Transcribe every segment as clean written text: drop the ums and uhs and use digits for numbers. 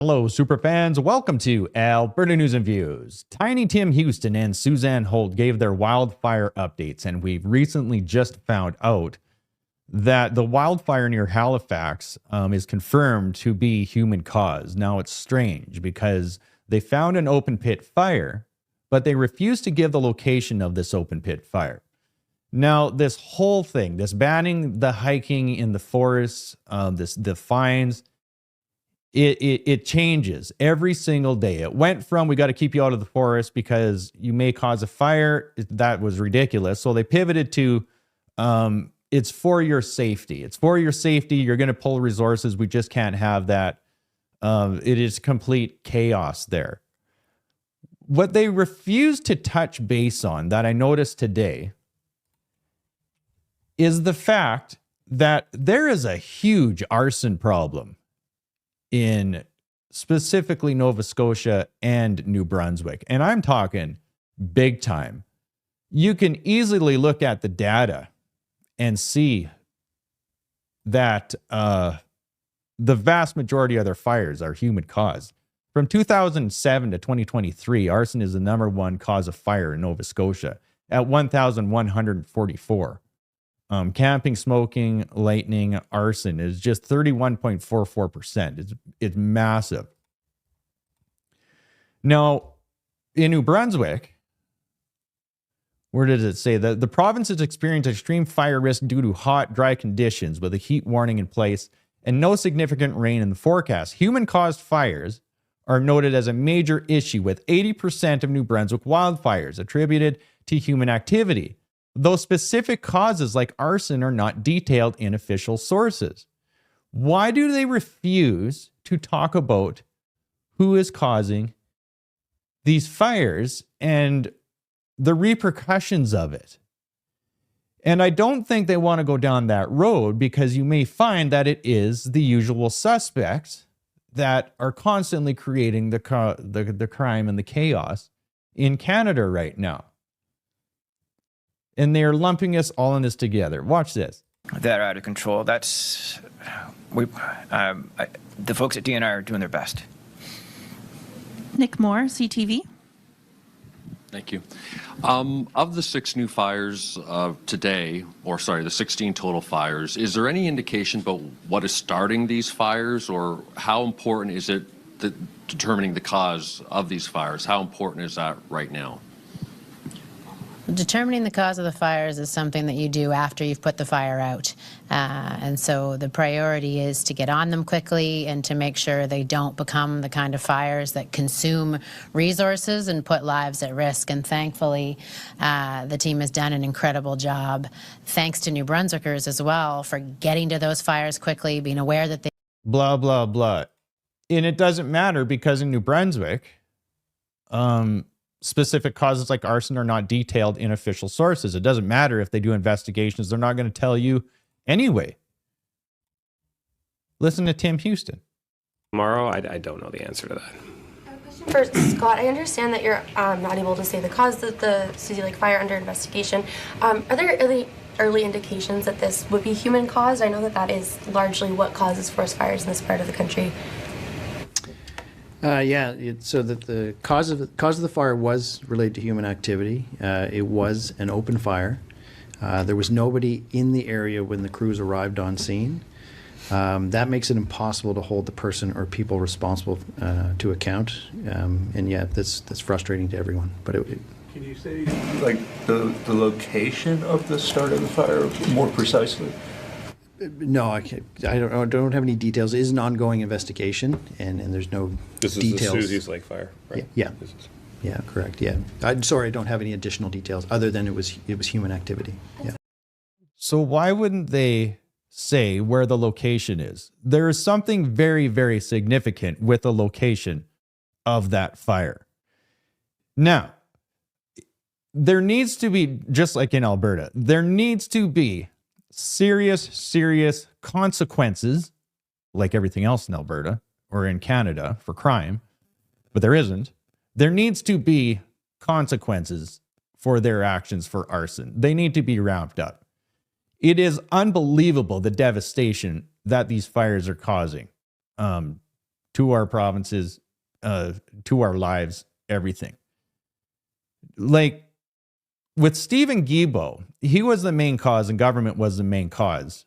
Hello, superfans. Welcome to Alberta News and Views. Tiny Tim Houston and Suzanne Holt gave their wildfire updates, and we've recently just found out that the wildfire near Halifax is confirmed to be human caused. Now, it's strange because they found an open pit fire, but they refused to give the location of this open pit fire. Now, this whole thing, this banning the hiking in the forests, the fines, it changes every single day. It went from, we got to keep you out of the forest because you may cause a fire. That was ridiculous. So they pivoted to, it's for your safety. It's for your safety. You're going to pull resources. We just can't have that. It is complete chaos there. What they refuse to touch base on that I noticed today is the fact that there is a huge arson problem in specifically Nova Scotia and New Brunswick. And I'm talking big time. You can easily look at the data and see that the vast majority of their fires are human caused. From 2007 to 2023, arson is the #1 cause of fire in Nova Scotia at 1,144. Camping, smoking, lightning, arson is just 31.44%. It's massive. Now, in New Brunswick, where did it say that the province has experienced extreme fire risk due to hot, dry conditions with a heat warning in place and no significant rain in the forecast? Human-caused fires are noted as a major issue, with 80% of New Brunswick wildfires attributed to human activity, though specific causes like arson are not detailed in official sources. Why do they refuse to talk about who is causing these fires and the repercussions of it? And I don't think they want to go down that road, because you may find that it is the usual suspects that are constantly creating the crime and the chaos in Canada right now. And they're lumping us all in this together. Watch this. They're out of control. That's the folks at DNR are doing their best. Nick Moore, CTV. Thank you. Of the 6 new fires today, the 16 total fires, is there any indication about what is starting these fires, or how important is it that determining the cause of these fires? How important is that right now? Determining the cause of the fires is something that you do after you've put the fire out. And so the priority is to get on them quickly and to make sure they don't become the kind of fires that consume resources and put lives at risk. And thankfully, the team has done an incredible job, thanks to New Brunswickers as well, for getting to those fires quickly, being aware that they... Blah, blah, blah. And it doesn't matter, because in New Brunswick, specific causes like arson are not detailed in official sources. It doesn't matter if they do investigations. They're not going to tell you anyway. Listen to Tim Houston. Tomorrow, I don't know the answer to that. I have a question for Scott. I understand that you're not able to say the cause of the Susie Lake fire under investigation. Are there early indications that this would be human caused? I know that that is largely what causes forest fires in this part of the country. So that the cause of the fire was related to human activity. It was an open fire. There was nobody in the area when the crews arrived on scene. That makes it impossible to hold the person or people responsible to account. And yeah, that's frustrating to everyone. But can you say like the location of the start of the fire more precisely? No, I can't. I don't have any details. It is an ongoing investigation, and there's no details. This is the Susie's Lake fire, right? Yeah, correct. Yeah, I'm sorry, I don't have any additional details other than it was human activity. Yeah. So why wouldn't they say where the location is? There is something very, very significant with the location of that fire. Now, there needs to be, just like in Alberta, there needs to be serious consequences, like everything else in Alberta or in Canada for crime, but there isn't. There needs to be consequences for their actions for arson. They need to be ramped up. It is unbelievable the devastation that these fires are causing. to our provinces, to our lives, everything. Like with Stephen Guilbeault, he was the main cause and government was the main cause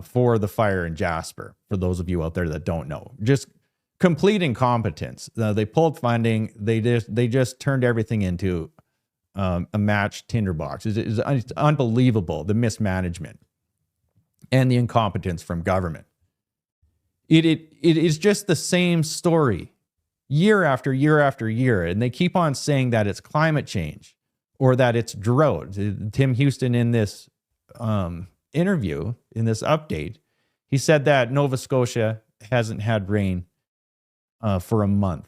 for the fire in Jasper, for those of you out there that don't know. Just complete incompetence. They pulled funding. They just turned everything into a matched tinderbox. It's unbelievable, the mismanagement and the incompetence from government. It is just the same story year after year after year. And they keep on saying that it's climate change or that it's drought. Tim Houston in this interview, in this update, he said that Nova Scotia hasn't had rain for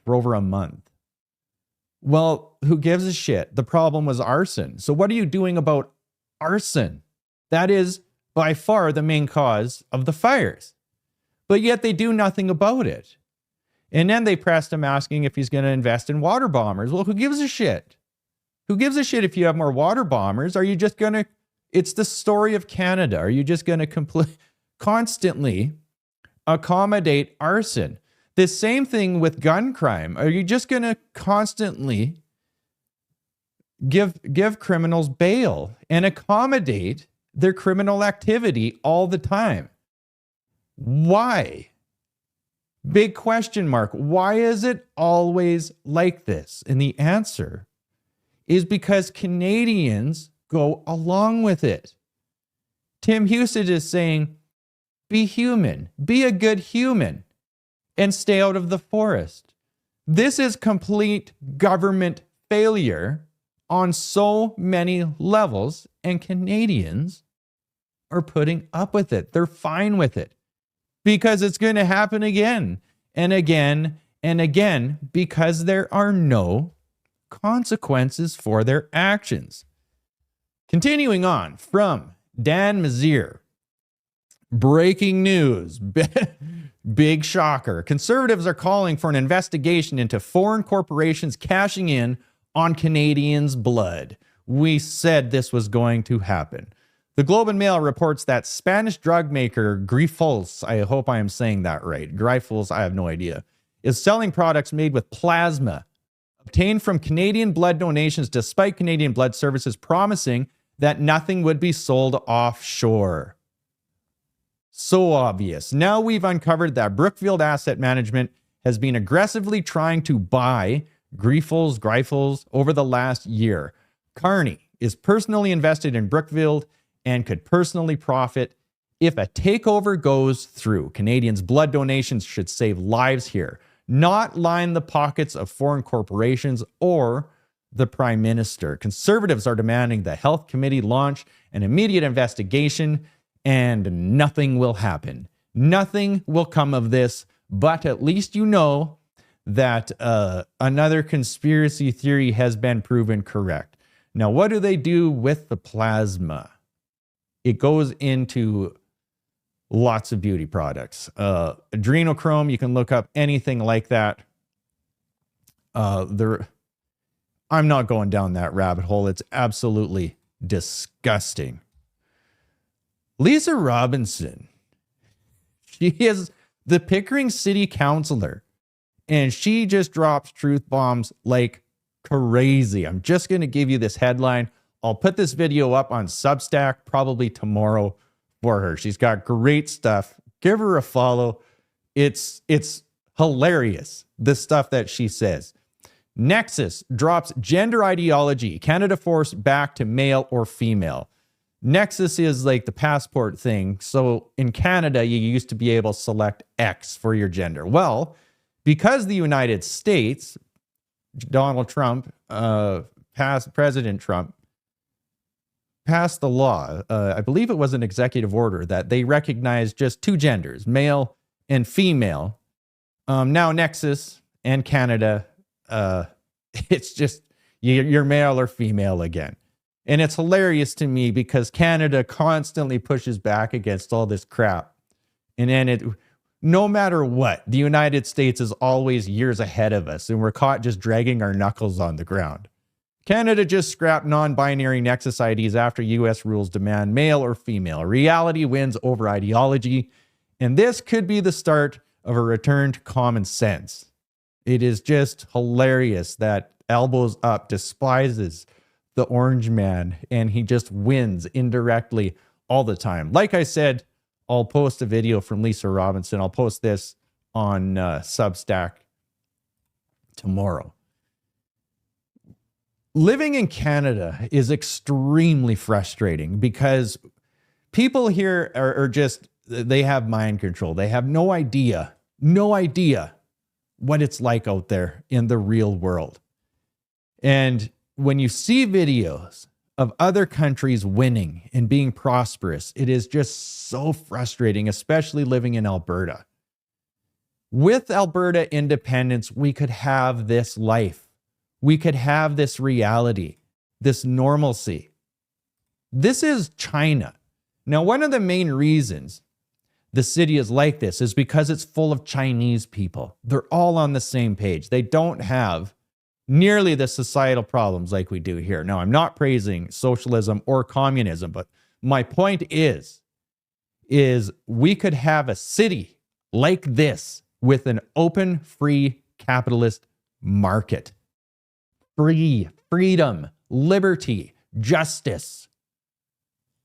over a month. Well, who gives a shit? The problem was arson. So what are you doing about arson? That is by far the main cause of the fires. But yet they do nothing about it. And then they pressed him asking if he's going to invest in water bombers. Well, who gives a shit? Who gives a shit if you have more water bombers? Are you just going to, it's the story of Canada. Are you just going to constantly accommodate arson? The same thing with gun crime. Are you just going to constantly give criminals bail and accommodate their criminal activity all the time? Why? Big question mark. Why is it always like this? And the answer is because Canadians go along with it. Tim Houston is saying, be human, be a good human, and stay out of the forest. This is complete government failure on so many levels, and Canadians are putting up with it. They're fine with it because it's going to happen again and again and again because there are no consequences for their actions. Continuing on from Dan Mazier. Breaking news. Big shocker. Conservatives are calling for an investigation into foreign corporations cashing in on Canadians' blood. We said this was going to happen. The Globe and Mail reports that Spanish drug maker Grifols, I hope I am saying that right, Grifols, I have no idea, is selling products made with plasma obtained from Canadian blood donations despite Canadian Blood Services promising that nothing would be sold offshore. So obvious. Now we've uncovered that Brookfield Asset Management has been aggressively trying to buy Grifols over the last year. Carney is personally invested in Brookfield and could personally profit if a takeover goes through. Canadians' blood donations should save lives here, not line the pockets of foreign corporations or the Prime Minister. Conservatives are demanding the Health Committee launch an immediate investigation, and nothing will happen. Nothing will come of this, but at least you know that another conspiracy theory has been proven correct. Now, what do they do with the plasma? It goes into lots of beauty products. Adrenochrome, you can look up anything like that. I'm not going down that rabbit hole. It's absolutely disgusting. Lisa Robinson, she is the Pickering City Councilor, and she just drops truth bombs like crazy. I'm just going to give you this headline. I'll put this video up on Substack probably tomorrow for her. She's got great stuff. Give her a follow. It's hilarious, the stuff that she says. Nexus drops gender ideology. Canada forced back to male or female. Nexus is like the passport thing. So in Canada, you used to be able to select X for your gender. Well, because the United States, Donald Trump, President Trump, passed the law, I believe it was an executive order, that they recognize just two genders, male and female. Now Nexus and Canada, it's just you're male or female again. And it's hilarious to me because Canada constantly pushes back against all this crap. And then no matter what, the United States is always years ahead of us, and we're caught just dragging our knuckles on the ground. Canada just scrapped non-binary Nexus IDs after U.S. rules demand male or female. Reality wins over ideology, and this could be the start of a return to common sense. It is just hilarious that Elbows Up despises the orange man and he just wins indirectly all the time. Like I said, I'll post a video from Lisa Robinson. I'll post this on Substack tomorrow. Living in Canada is extremely frustrating because people here are just, they have mind control. They have no idea what it's like out there in the real world. And when you see videos of other countries winning and being prosperous, it is just so frustrating, especially living in Alberta. With Alberta independence, we could have this life. We could have this reality, this normalcy. This is China. Now, one of the main reasons the city is like this is because it's full of Chinese people. They're all on the same page. They don't have nearly the societal problems like we do here. Now, I'm not praising socialism or communism, but my point is we could have a city like this with an open, free, capitalist market. Freedom, liberty, justice.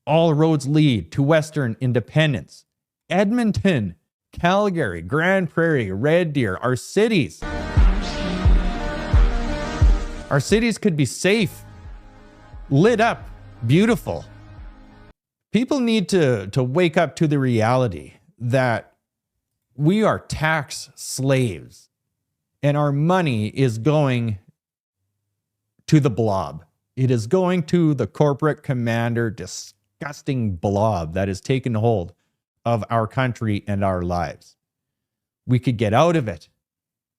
All roads lead to Western independence. Edmonton, Calgary, Grand Prairie, Red Deer, our cities. Our cities could be safe, lit up, beautiful. People need to wake up to the reality that we are tax slaves and our money is going to the blob. It is going to the corporate commander, disgusting blob that has taken hold of our country and our lives. We could get out of it.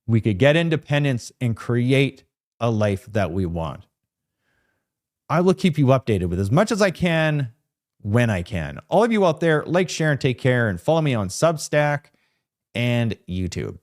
We could get independence and create a life that we want. I will keep you updated with as much as I can when I can. All of you out there, like, share, and take care, and follow me on Substack and YouTube.